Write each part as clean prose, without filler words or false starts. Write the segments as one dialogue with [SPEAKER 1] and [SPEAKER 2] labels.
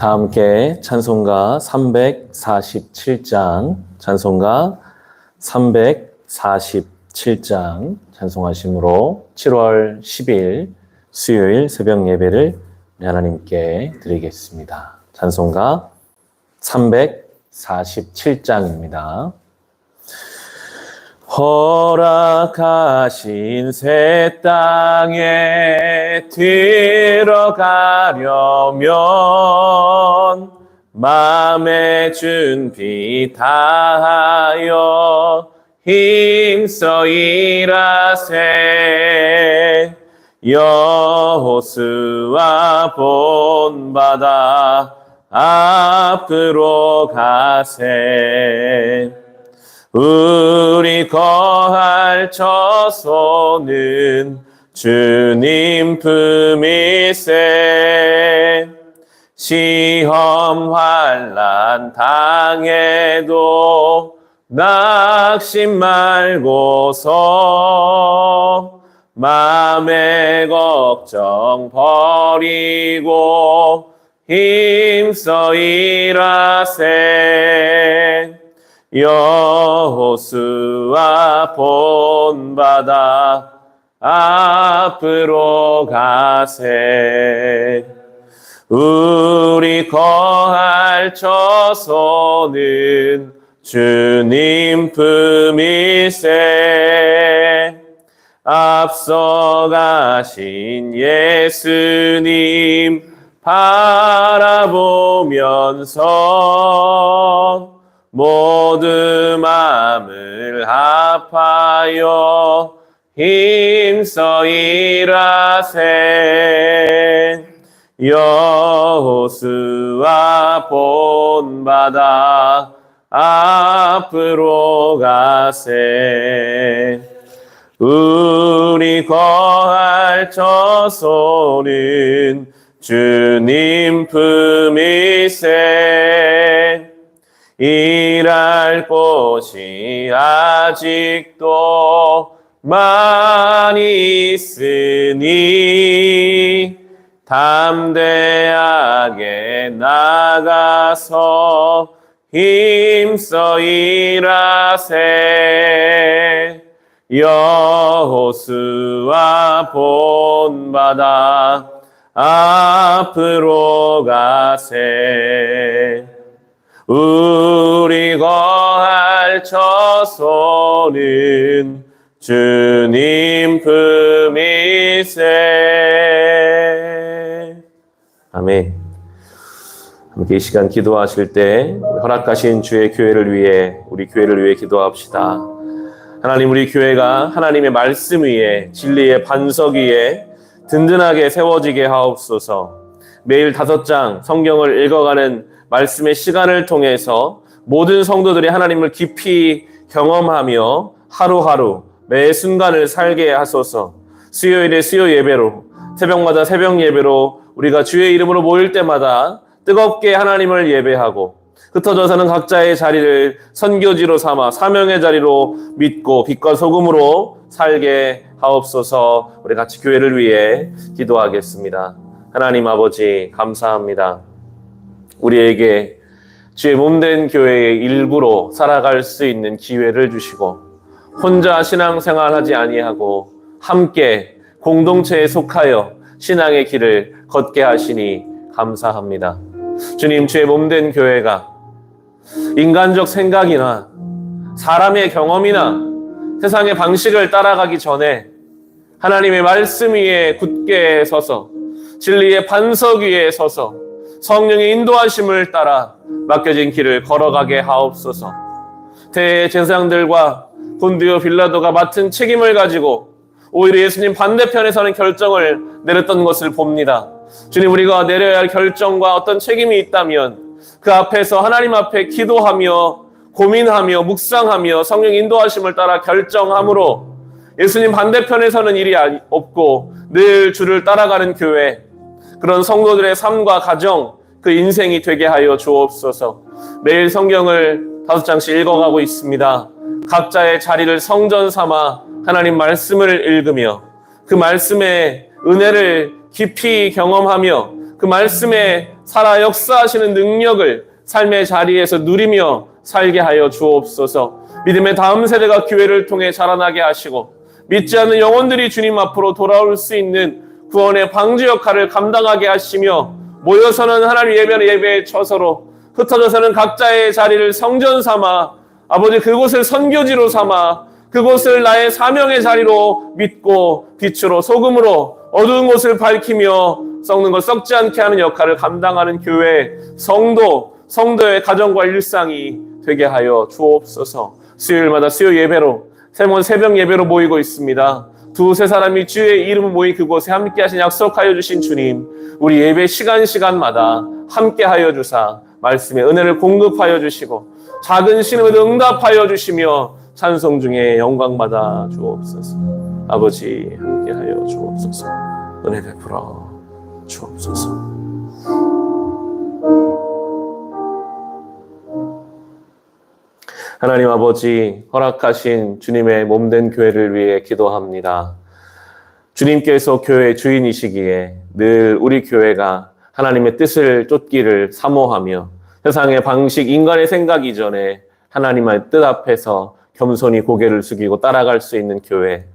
[SPEAKER 1] 다 함께 찬송가 347장, 찬송가 347장 찬송하심으로 7월 10일 수요일 새벽 예배를 하나님께 드리겠습니다. 찬송가 347장입니다. 허락하신 새 땅에 들어가려면 마음의 준비 다하여 힘써 일하세. 여호수아 본바다 앞으로 가세. 우리 거할 처소는 주님 품일세. 시험 환난 당해도 낙심 말고서 마음의 걱정 버리고 힘써 일하세. 여호수아 본바다 앞으로 가세. 우리 거할 처소는 주님 품일세. 앞서가신 예수님 바라보면서 모두 마음을 합하여 힘써 일하세. 여호수아 본바다 앞으로 가세. 우리 거할 처소는 주님 품일세. 일할 곳이 아직도 많이 있으니 담대하게 나가서 힘써 일하세. 여호수아 본바다 앞으로 가세. 우리 거할 처소는 주님 품일세. 아멘. 함께 이 시간 기도하실 때 허락하신 주의 교회를 위해, 우리 교회를 위해 기도합시다. 하나님, 우리 교회가 하나님의 말씀 위에, 진리의 반석 위에 든든하게 세워지게 하옵소서. 매일 5장 성경을 읽어가는 말씀의 시간을 통해서 모든 성도들이 하나님을 깊이 경험하며 하루하루 매 순간을 살게 하소서. 수요일에 수요 예배로, 새벽마다 새벽 예배로 우리가 주의 이름으로 모일 때마다 뜨겁게 하나님을 예배하고 흩어져서는 각자의 자리를 선교지로 삼아 사명의 자리로 믿고 빛과 소금으로 살게 하옵소서. 우리 같이 교회를 위해 기도하겠습니다. 하나님 아버지, 감사합니다. 우리에게 주의 몸된 교회의 일부로 살아갈 수 있는 기회를 주시고 혼자 신앙생활하지 아니하고 함께 공동체에 속하여 신앙의 길을 걷게 하시니 감사합니다. 주님, 주의 몸된 교회가 인간적 생각이나 사람의 경험이나 세상의 방식을 따라가기 전에 하나님의 말씀 위에 굳게 서서 진리의 반석 위에 서서 성령의 인도하심을 따라 맡겨진 길을 걸어가게 하옵소서. 대제사장들과 본디오 빌라도가 맡은 책임을 가지고 오히려 예수님 반대편에 서는 결정을 내렸던 것을 봅니다. 주님, 우리가 내려야 할 결정과 어떤 책임이 있다면 그 앞에서 하나님 앞에 기도하며 고민하며 묵상하며 성령 인도하심을 따라 결정함으로 예수님 반대편에 서는 일이 없고 늘 주를 따라가는 교회, 그런 성도들의 삶과 가정, 그 인생이 되게 하여 주옵소서. 매일 성경을 5장씩 읽어가고 있습니다. 각자의 자리를 성전 삼아 하나님 말씀을 읽으며 그 말씀의 은혜를 깊이 경험하며 그 말씀의 살아 역사하시는 능력을 삶의 자리에서 누리며 살게 하여 주옵소서. 믿음의 다음 세대가 교회를 통해 자라나게 하시고 믿지 않는 영혼들이 주님 앞으로 돌아올 수 있는 구원의 방주 역할을 감당하게 하시며 모여서는 하나님 예배에 처서로 흩어져서는 각자의 자리를 성전 삼아 아버지 그곳을 선교지로 삼아 그곳을 나의 사명의 자리로 믿고 빛으로 소금으로 어두운 곳을 밝히며 썩는 것 썩지 않게 하는 역할을 감당하는 교회 성도의 가정과 일상이 되게 하여 주옵소서. 수요일마다 수요 예배로 새벽 예배로 모이고 있습니다. 두세 사람이 주의 이름을 모인 그곳에 함께 하신 약속하여 주신 주님, 우리 예배 시간마다 함께 하여 주사 말씀의 은혜를 공급하여 주시고 작은 신음을 응답하여 주시며 찬송 중에 영광 받아 주옵소서. 아버지 함께 하여 주옵소서. 은혜 베풀어 주옵소서. 하나님 아버지, 허락하신 주님의 몸된 교회를 위해 기도합니다. 주님께서 교회 주인이시기에 늘 우리 교회가 하나님의 뜻을 쫓기를 사모하며 세상의 방식, 인간의 생각 이전에 하나님의 뜻 앞에서 겸손히 고개를 숙이고 따라갈 수 있는 교회,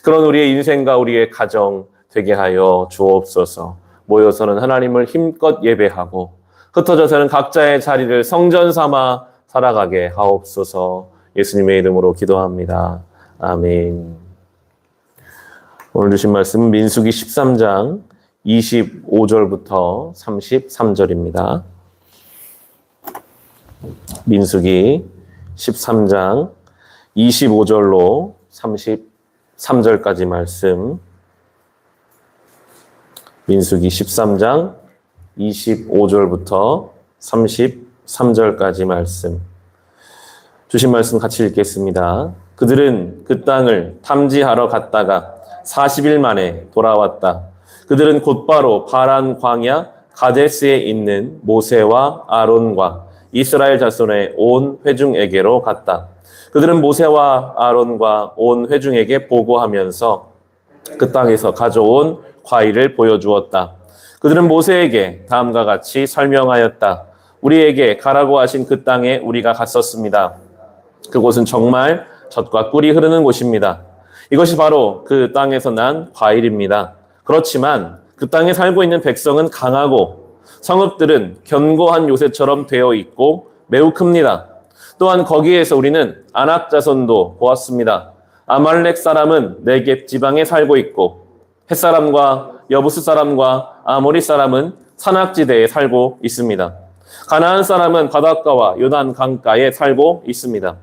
[SPEAKER 1] 그런 우리의 인생과 우리의 가정 되게 하여 주옵소서. 모여서는 하나님을 힘껏 예배하고 흩어져서는 각자의 자리를 성전 삼아 살아가게 하옵소서. 예수님의 이름으로 기도합니다. 아멘. 오늘 주신 말씀은 민수기 13장 25절부터 33절입니다. 민수기 13장 25절로 33절까지 말씀. 민수기 13장 25절부터 33절까지 말씀. 주신 말씀 같이 읽겠습니다. 그들은 그 땅을 탐지하러 갔다가 40일 만에 돌아왔다. 그들은 곧바로 바란 광야 가데스에 있는 모세와 아론과 이스라엘 자손의 온 회중에게로 갔다. 그들은 모세와 아론과 온 회중에게 보고하면서 그 땅에서 가져온 과일을 보여주었다. 그들은 모세에게 다음과 같이 설명하였다. 우리에게 가라고 하신 그 땅에 우리가 갔었습니다. 그곳은 정말 젖과 꿀이 흐르는 곳입니다. 이것이 바로 그 땅에서 난 과일입니다. 그렇지만 그 땅에 살고 있는 백성은 강하고 성읍들은 견고한 요새처럼 되어 있고 매우 큽니다. 또한 거기에서 우리는 아낙 자손도 보았습니다. 아말렉 사람은 네겝 지방에 살고 있고 햇사람과 여부스 사람과 아모리 사람은 산악지대에 살고 있습니다. 가나안 사람은 바닷가와 요단 강가에 살고 있습니다.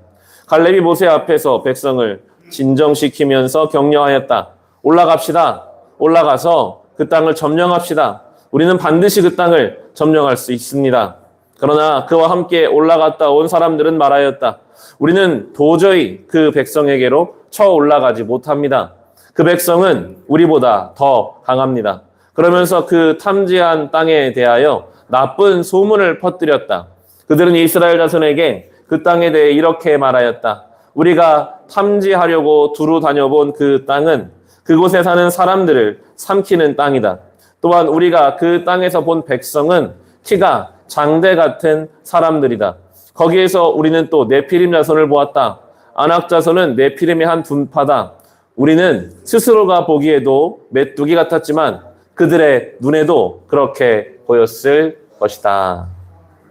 [SPEAKER 1] 갈렙이 모세 앞에서 백성을 진정시키면서 격려하였다. 올라갑시다. 올라가서 그 땅을 점령합시다. 우리는 반드시 그 땅을 점령할 수 있습니다. 그러나 그와 함께 올라갔다 온 사람들은 말하였다. 우리는 도저히 그 백성에게로 쳐 올라가지 못합니다. 그 백성은 우리보다 더 강합니다. 그러면서 그 탐지한 땅에 대하여 나쁜 소문을 퍼뜨렸다. 그들은 이스라엘 자손에게 그 땅에 대해 이렇게 말하였다. 우리가 탐지하려고 두루 다녀본 그 땅은 그곳에 사는 사람들을 삼키는 땅이다. 또한 우리가 그 땅에서 본 백성은 키가 장대 같은 사람들이다. 거기에서 우리는 또 네피림 자손을 보았다. 아낙 자손은 네피림의 한 분파다. 우리는 스스로가 보기에도 메뚜기 같았지만 그들의 눈에도 그렇게 보였을 것이다.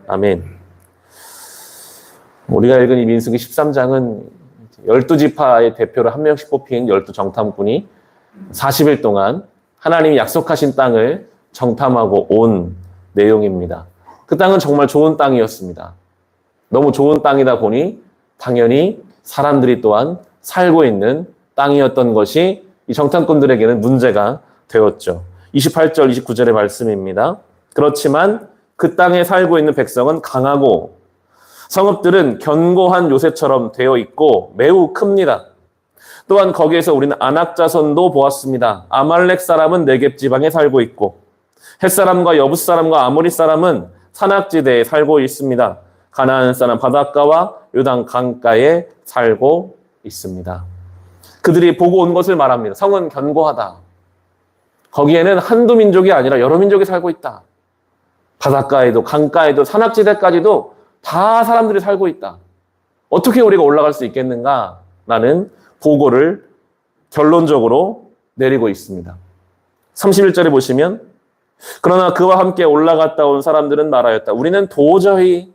[SPEAKER 1] 아멘. 우리가 읽은 이 민수기 13장은 12지파의 대표로 한 명씩 뽑힌 12정탐꾼이 40일 동안 하나님이 약속하신 땅을 정탐하고 온 내용입니다. 그 땅은 정말 좋은 땅이었습니다. 너무 좋은 땅이다 보니 당연히 사람들이 또한 살고 있는 땅이었던 것이 이 정탐꾼들에게는 문제가 되었죠. 28절, 29절의 말씀입니다. 그렇지만 그 땅에 살고 있는 백성은 강하고 성읍들은 견고한 요새처럼 되어 있고 매우 큽니다. 또한 거기에서 우리는 아낙 자손도 보았습니다. 아말렉 사람은 네겝 지방에 살고 있고 햇사람과 여부스 사람과 아모리 사람은 산악지대에 살고 있습니다. 가나안 사람 바닷가와 요단 강가에 살고 있습니다. 그들이 보고 온 것을 말합니다. 성은 견고하다. 거기에는 한두 민족이 아니라 여러 민족이 살고 있다. 바닷가에도 강가에도 산악지대까지도 다 사람들이 살고 있다. 어떻게 우리가 올라갈 수 있겠는가? 라는 보고를 결론적으로 내리고 있습니다. 31절에 보시면 그러나 그와 함께 올라갔다 온 사람들은 말하였다. 우리는 도저히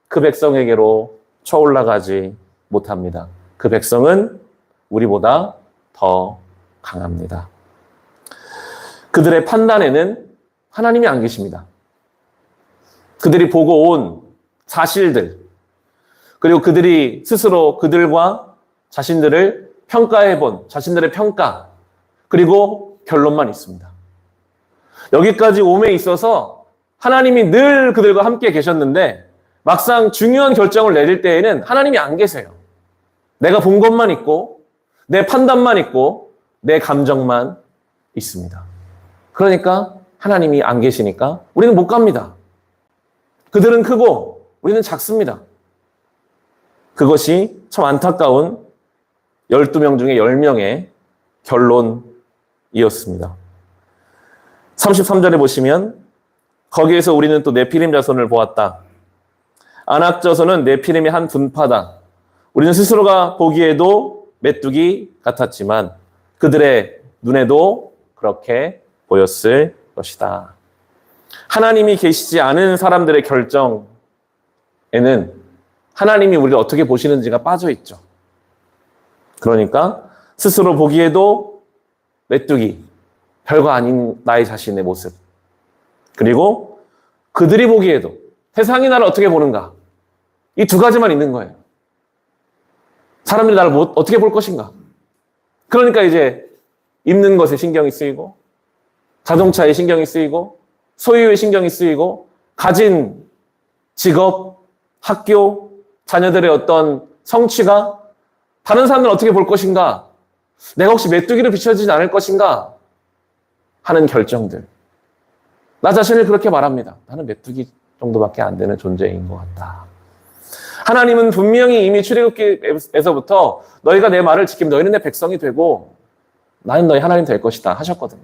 [SPEAKER 1] 그 백성에게로 쳐올라가지 못합니다. 그 백성은 우리보다 더 강합니다. 그들의 판단에는 하나님이 안 계십니다. 그들이 보고 온 사실들, 그리고 그들이 스스로 그들과 자신들을 평가해 본 자신들의 평가, 그리고 결론만 있습니다. 여기까지 옴에 있어서 하나님이 늘 그들과 함께 계셨는데 막상 중요한 결정을 내릴 때에는 하나님이 안 계세요. 내가 본 것만 있고 내 판단만 있고 내 감정만 있습니다. 그러니까 하나님이 안 계시니까 우리는 못 갑니다. 그들은 크고 우리는 작습니다. 그것이 참 안타까운 12명 중에 10명의 결론이었습니다. 33절에 보시면 거기에서 우리는 또 네피림 자손을 보았다. 아낙 자손은 네피림의 한 분파다. 우리는 스스로가 보기에도 메뚜기 같았지만 그들의 눈에도 그렇게 보였을 것이다. 하나님이 계시지 않은 사람들의 결정에는 하나님이 우리를 어떻게 보시는지가 빠져 있죠. 그러니까 스스로 보기에도 메뚜기, 별거 아닌 나의 자신의 모습. 그리고 그들이 보기에도 세상이 나를 어떻게 보는가. 이 두 가지만 있는 거예요. 사람들이 나를 어떻게 볼 것인가. 그러니까 이제 입는 것에 신경이 쓰이고 자동차에 신경이 쓰이고 소유에 신경이 쓰이고 가진 직업, 학교, 자녀들의 어떤 성취가 다른 사람들은 어떻게 볼 것인가. 내가 혹시 메뚜기로 비춰지지 않을 것인가 하는 결정들. 나 자신을 그렇게 말합니다. 나는 메뚜기 정도밖에 안 되는 존재인 것 같다. 하나님은 분명히 이미 출애굽기에서부터 너희가 내 말을 지키면 너희는 내 백성이 되고 나는 너희 하나님 될 것이다 하셨거든요.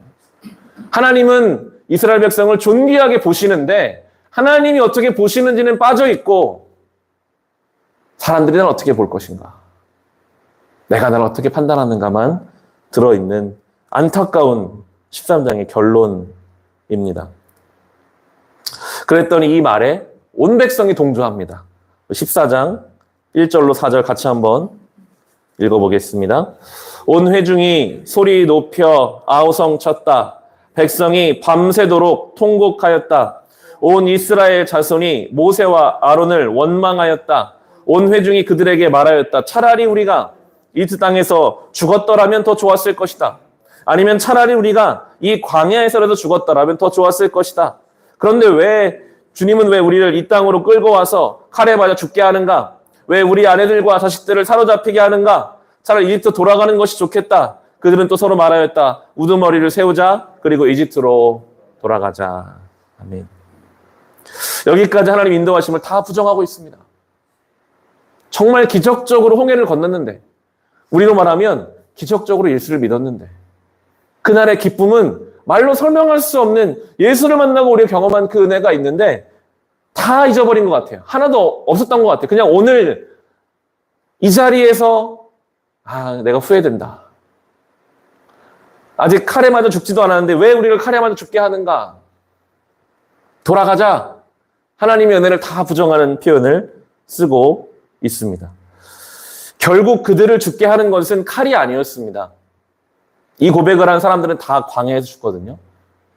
[SPEAKER 1] 하나님은 이스라엘 백성을 존귀하게 보시는데 하나님이 어떻게 보시는지는 빠져 있고 사람들이 날 어떻게 볼 것인가. 내가 나를 어떻게 판단하는가만 들어있는 안타까운 13장의 결론입니다. 그랬더니 이 말에 온 백성이 동조합니다. 14장 1절로 4절 같이 한번 읽어보겠습니다. 온 회중이 소리 높여 아우성 쳤다. 백성이 밤새도록 통곡하였다. 온 이스라엘 자손이 모세와 아론을 원망하였다. 온 회중이 그들에게 말하였다. 차라리 우리가 이집트 땅에서 죽었더라면 더 좋았을 것이다. 아니면 차라리 우리가 이 광야에서라도 죽었더라면 더 좋았을 것이다. 그런데 주님은 왜 우리를 이 땅으로 끌고 와서 칼에 맞아 죽게 하는가? 왜 우리 아내들과 자식들을 사로잡히게 하는가? 차라리 이집트 돌아가는 것이 좋겠다. 그들은 또 서로 말하였다. 우두머리를 세우자. 그리고 이집트로 돌아가자. 아멘. 여기까지 하나님 인도하심을 다 부정하고 있습니다. 정말 기적적으로 홍해를 건넜는데 우리로 말하면 기적적으로 예수를 믿었는데 그날의 기쁨은 말로 설명할 수 없는 예수를 만나고 우리가 경험한 그 은혜가 있는데 다 잊어버린 것 같아요. 하나도 없었던 것 같아요. 그냥 오늘 이 자리에서 내가 후회된다. 아직 칼에 맞아 죽지도 않았는데 왜 우리를 칼에 맞아 죽게 하는가? 돌아가자. 하나님의 은혜를 다 부정하는 표현을 쓰고 있습니다. 결국 그들을 죽게 하는 것은 칼이 아니었습니다. 이 고백을 한 사람들은 다 광야에서 죽거든요.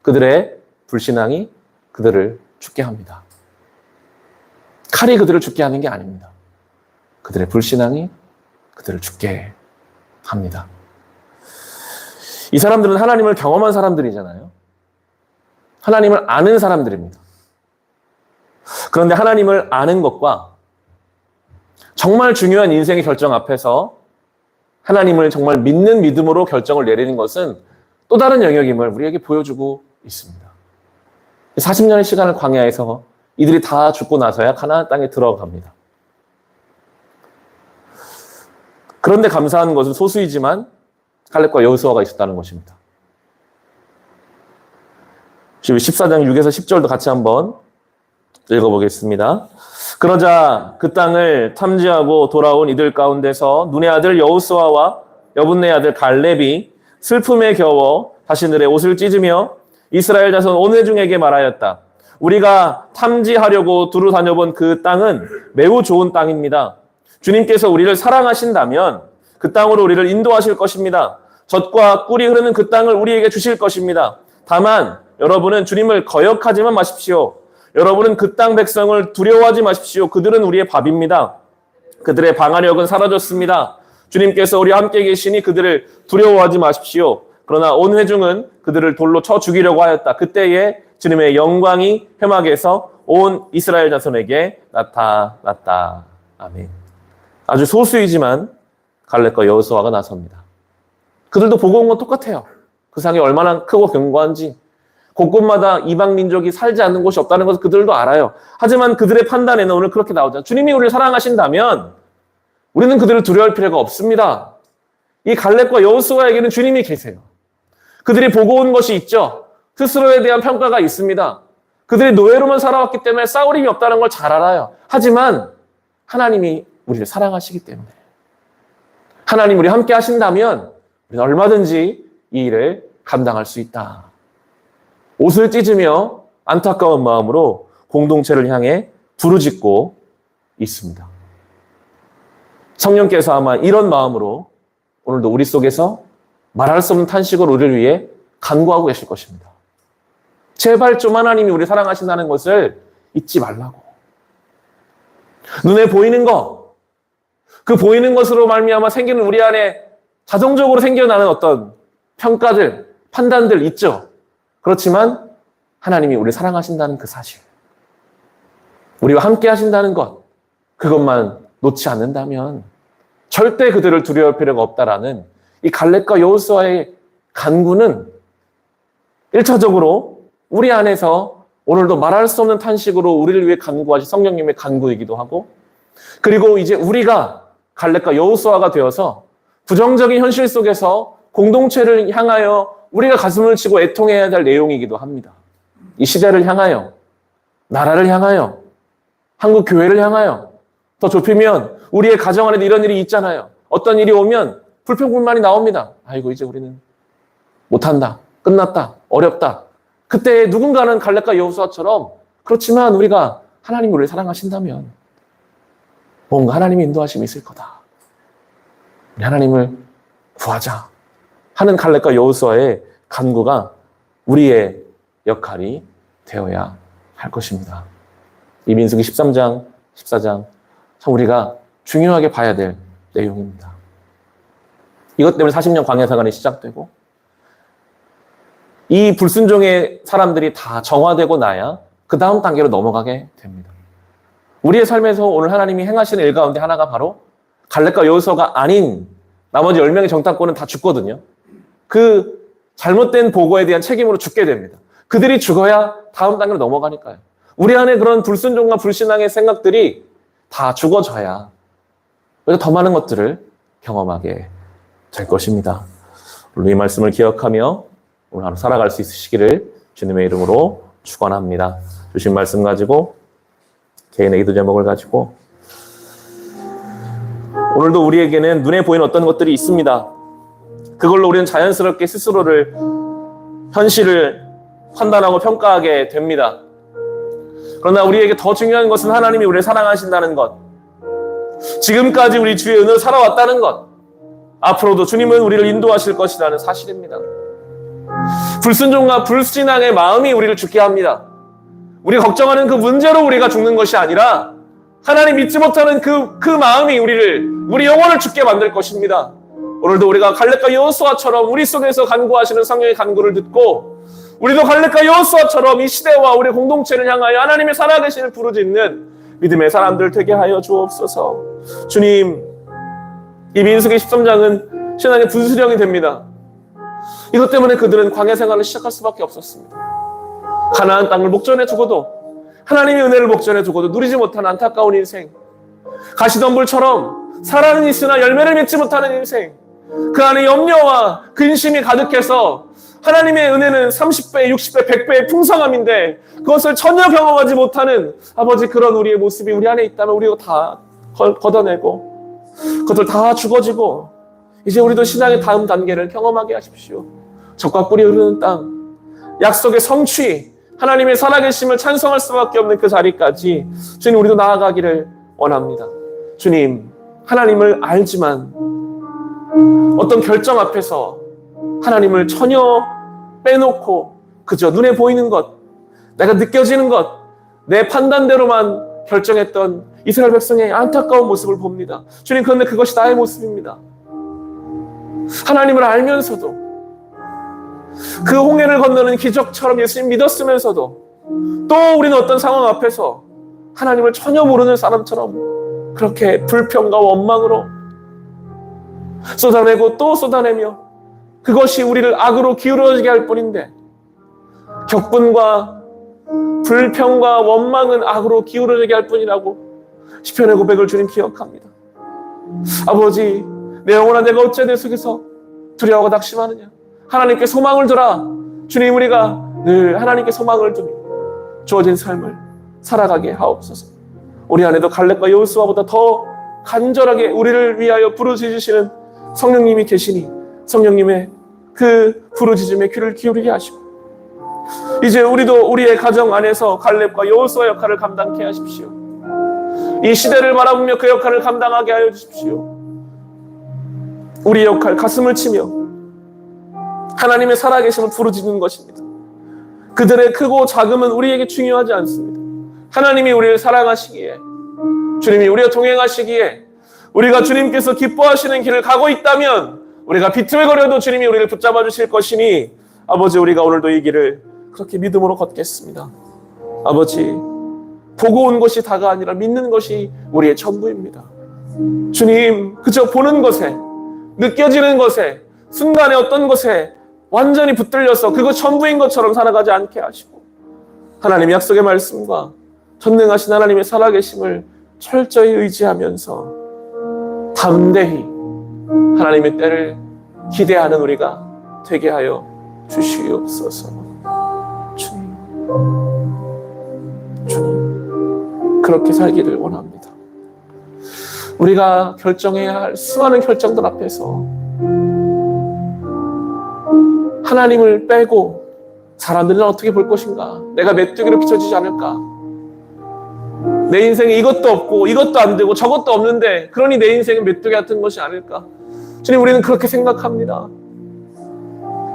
[SPEAKER 1] 그들의 불신앙이 그들을 죽게 합니다. 칼이 그들을 죽게 하는 게 아닙니다. 그들의 불신앙이 그들을 죽게 합니다. 이 사람들은 하나님을 경험한 사람들이잖아요. 하나님을 아는 사람들입니다. 그런데 하나님을 아는 것과 정말 중요한 인생의 결정 앞에서 하나님을 정말 믿는 믿음으로 결정을 내리는 것은 또 다른 영역임을 우리에게 보여주고 있습니다. 40년의 시간을 광야에서 이들이 다 죽고 나서야 가나안 땅에 들어갑니다. 그런데 감사한 것은 소수이지만 칼렙과 여호수아가 있었다는 것입니다. 14장 6에서 10절도 같이 한번 읽어보겠습니다. 그러자 그 땅을 탐지하고 돌아온 이들 가운데서 눈의 아들 여호수아와 여분네 아들 갈렙이 슬픔에 겨워 자신들의 옷을 찢으며 이스라엘 자손 온 회중에게 말하였다. 우리가 탐지하려고 두루 다녀본 그 땅은 매우 좋은 땅입니다. 주님께서 우리를 사랑하신다면 그 땅으로 우리를 인도하실 것입니다. 젖과 꿀이 흐르는 그 땅을 우리에게 주실 것입니다. 다만 여러분은 주님을 거역하지만 마십시오. 여러분은 그 땅 백성을 두려워하지 마십시오. 그들은 우리의 밥입니다. 그들의 방어력은 사라졌습니다. 주님께서 우리와 함께 계시니 그들을 두려워하지 마십시오. 그러나 온 회중은 그들을 돌로 쳐 죽이려고 하였다. 그때에 주님의 영광이 회막에서 온 이스라엘 자손에게 나타났다. 아멘. 아주 소수이지만 갈렙과 여호수아가 나섭니다. 그들도 보고 온 건 똑같아요. 그 상이 얼마나 크고 견고한지. 곳곳마다 이방 민족이 살지 않는 곳이 없다는 것을 그들도 알아요. 하지만 그들의 판단에는 오늘 그렇게 나오잖아요. 주님이 우리를 사랑하신다면 우리는 그들을 두려워할 필요가 없습니다. 이 갈렙과 여호수아에게는 주님이 계세요. 그들이 보고 온 것이 있죠. 스스로에 대한 평가가 있습니다. 그들이 노예로만 살아왔기 때문에 싸울 힘이 없다는 걸 잘 알아요. 하지만 하나님이 우리를 사랑하시기 때문에 하나님 우리 함께 하신다면 우리는 얼마든지 이 일을 감당할 수 있다. 옷을 찢으며 안타까운 마음으로 공동체를 향해 부르짖고 있습니다. 성령께서 아마 이런 마음으로 오늘도 우리 속에서 말할 수 없는 탄식으로 우리를 위해 간구하고 계실 것입니다. 제발 좀 하나님이 우리 사랑하신다는 것을 잊지 말라고. 눈에 보이는 것, 그 보이는 것으로 말미암아 생기는 우리 안에 자동적으로 생겨나는 어떤 평가들, 판단들 있죠. 그렇지만 하나님이 우리를 사랑하신다는 그 사실, 우리와 함께 하신다는 것, 그것만 놓지 않는다면 절대 그들을 두려워할 필요가 없다라는 이 갈렙과 여호수아의 간구는 1차적으로 우리 안에서 오늘도 말할 수 없는 탄식으로 우리를 위해 간구하신 성령님의 간구이기도 하고, 그리고 이제 우리가 갈렙과 여호수아가 되어서 부정적인 현실 속에서 공동체를 향하여 우리가 가슴을 치고 애통해야 될 내용이기도 합니다. 이 시대를 향하여, 나라를 향하여, 한국 교회를 향하여, 더 좁히면 우리의 가정 안에도 이런 일이 있잖아요. 어떤 일이 오면 불평불만이 나옵니다. 아이고 이제 우리는 못한다, 끝났다, 어렵다. 그때 누군가는 갈렙과 여호수아처럼, 그렇지만 우리가 하나님이 우리를 사랑하신다면 뭔가 하나님의 인도하심이 있을 거다. 우리 하나님을 구하자 하는 갈렙과 여호수아의 간구가 우리의 역할이 되어야 할 것입니다. 이 민수기 13장, 14장 참 우리가 중요하게 봐야 될 내용입니다. 이것 때문에 40년 광야사관이 시작되고 이 불순종의 사람들이 다 정화되고 나야 그 다음 단계로 넘어가게 됩니다. 우리의 삶에서 오늘 하나님이 행하시는 일 가운데 하나가 바로 갈렙과 여호수아가 아닌 나머지 10명의 정탐꾼은 다 죽거든요. 그 잘못된 보고에 대한 책임으로 죽게 됩니다. 그들이 죽어야 다음 단계로 넘어가니까요. 우리 안에 그런 불순종과 불신앙의 생각들이 다 죽어져야 우리가 더 많은 것들을 경험하게 될 것입니다. 오늘 이 말씀을 기억하며 오늘 하루 살아갈 수 있으시기를 주님의 이름으로 축원합니다. 주신 말씀 가지고 개인의 기도 제목을 가지고 오늘도 우리에게는 눈에 보이는 어떤 것들이 있습니다. 그걸로 우리는 자연스럽게 스스로를 현실을 판단하고 평가하게 됩니다. 그러나 우리에게 더 중요한 것은 하나님이 우리를 사랑하신다는 것, 지금까지 우리 주의 은혜로 살아왔다는 것, 앞으로도 주님은 우리를 인도하실 것이라는 사실입니다. 불순종과 불신앙의 마음이 우리를 죽게 합니다. 우리가 걱정하는 그 문제로 우리가 죽는 것이 아니라 하나님 믿지 못하는 그 마음이 우리 영혼을 죽게 만들 것입니다. 오늘도 우리가 갈렙과 여호수아처럼 우리 속에서 간구하시는 성령의 간구를 듣고 우리도 갈렙과 여호수아처럼 이 시대와 우리 공동체를 향하여 하나님의 살아계심을 부르짖는 믿음의 사람들 되게 하여 주옵소서. 주님, 이 민수기 13장은 신앙의 분수령이 됩니다. 이것 때문에 그들은 광야 생활을 시작할 수밖에 없었습니다. 가나안 땅을 목전에 두고도, 하나님의 은혜를 목전에 두고도 누리지 못하는 안타까운 인생, 가시덤불처럼 살아는 있으나 열매를 맺지 못하는 인생, 그 안에 염려와 근심이 가득해서 하나님의 은혜는 30배, 60배, 100배의 풍성함인데 그것을 전혀 경험하지 못하는 아버지 그런 우리의 모습이 우리 안에 있다면 우리도 다 걷어내고 그것들 다 죽어지고 이제 우리도 신앙의 다음 단계를 경험하게 하십시오. 적과 꿀이 흐르는 땅, 약속의 성취, 하나님의 살아계심을 찬송할 수밖에 없는 그 자리까지 주님 우리도 나아가기를 원합니다. 주님, 하나님을 알지만 어떤 결정 앞에서 하나님을 전혀 빼놓고 그저 눈에 보이는 것, 내가 느껴지는 것, 내 판단대로만 결정했던 이스라엘 백성의 안타까운 모습을 봅니다. 주님, 그런데 그것이 나의 모습입니다. 하나님을 알면서도 그 홍해를 건너는 기적처럼 예수님 믿었으면서도 또 우리는 어떤 상황 앞에서 하나님을 전혀 모르는 사람처럼 그렇게 불평과 원망으로 쏟아내고 또 쏟아내며 그것이 우리를 악으로 기울어지게 할 뿐인데 격분과 불평과 원망은 악으로 기울어지게 할 뿐이라고 시편의 고백을 주님 기억합니다. 아버지, 내 영혼아 내가 어찌 내 속에서 두려워하고 낙심하느냐. 하나님께 소망을 두라. 주님, 우리가 늘 하나님께 소망을 두며 주어진 삶을 살아가게 하옵소서. 우리 안에도 갈렙과 여호수아보다 더 간절하게 우리를 위하여 부르짖으시는 성령님이 계시니 성령님의 그 부르짖음에 귀를 기울이게 하시고 이제 우리도 우리의 가정 안에서 갈렙과 여호수아 역할을 감당케 하십시오. 이 시대를 바라보며 그 역할을 감당하게 하여 주십시오. 우리의 역할, 가슴을 치며 하나님의 살아계심을 부르짖는 것입니다. 그들의 크고 작음은 우리에게 중요하지 않습니다. 하나님이 우리를 사랑하시기에, 주님이 우리와 동행하시기에, 우리가 주님께서 기뻐하시는 길을 가고 있다면 우리가 비틀거려도 주님이 우리를 붙잡아 주실 것이니 아버지, 우리가 오늘도 이 길을 그렇게 믿음으로 걷겠습니다. 아버지, 보고 온 것이 다가 아니라 믿는 것이 우리의 전부입니다. 주님, 그저 보는 것에, 느껴지는 것에, 순간에 어떤 것에 완전히 붙들려서 그것 전부인 것처럼 살아가지 않게 하시고 하나님의 약속의 말씀과 전능하신 하나님의 살아계심을 철저히 의지하면서 담대히 하나님의 때를 기대하는 우리가 되게 하여 주시옵소서. 주님, 그렇게 살기를 원합니다. 우리가 결정해야 할 수많은 결정들 앞에서 하나님을 빼고 사람들은 어떻게 볼 것인가? 내가 메뚜기로 비춰지지 않을까? 내 인생에 이것도 없고 이것도 안 되고 저것도 없는데 그러니 내 인생은 메뚜기 같은 것이 아닐까? 주님, 우리는 그렇게 생각합니다.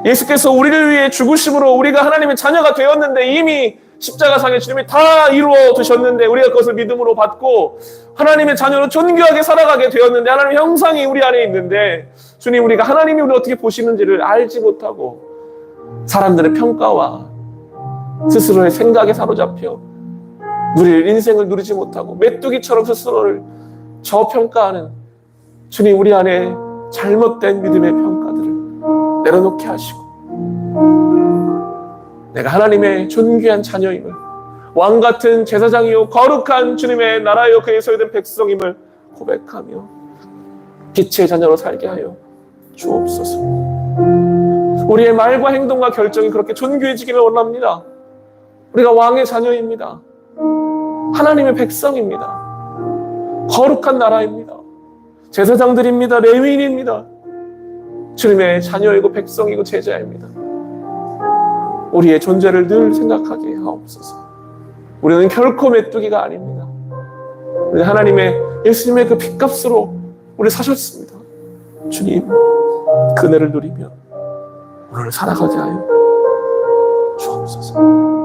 [SPEAKER 1] 예수께서 우리를 위해 죽으심으로 우리가 하나님의 자녀가 되었는데 이미 십자가상에 주님이 다 이루어 두셨는데 우리가 그것을 믿음으로 받고 하나님의 자녀로 존귀하게 살아가게 되었는데 하나님의 형상이 우리 안에 있는데 주님, 우리가 하나님이 우리를 어떻게 보시는지를 알지 못하고 사람들의 평가와 스스로의 생각에 사로잡혀 누릴 인생을 누리지 못하고 메뚜기처럼 스스로를 저평가하는 주님, 우리 안에 잘못된 믿음의 평가들을 내려놓게 하시고 내가 하나님의 존귀한 자녀임을, 왕같은 제사장이요 거룩한 주님의 나라요 그의 소유된 백성임을 고백하며 빛의 자녀로 살게 하여 주옵소서. 우리의 말과 행동과 결정이 그렇게 존귀해지기를 원합니다. 우리가 왕의 자녀입니다. 하나님의 백성입니다. 거룩한 나라입니다. 제사장들입니다. 레위인입니다. 주님의 자녀이고 백성이고 제자입니다. 우리의 존재를 늘 생각하게 하옵소서. 우리는 결코 메뚜기가 아닙니다. 우리 하나님의 예수님의 그 핏값으로 우리 사셨습니다. 주님, 그 은혜를 누리며 오늘 살아가게 하여 주옵소서.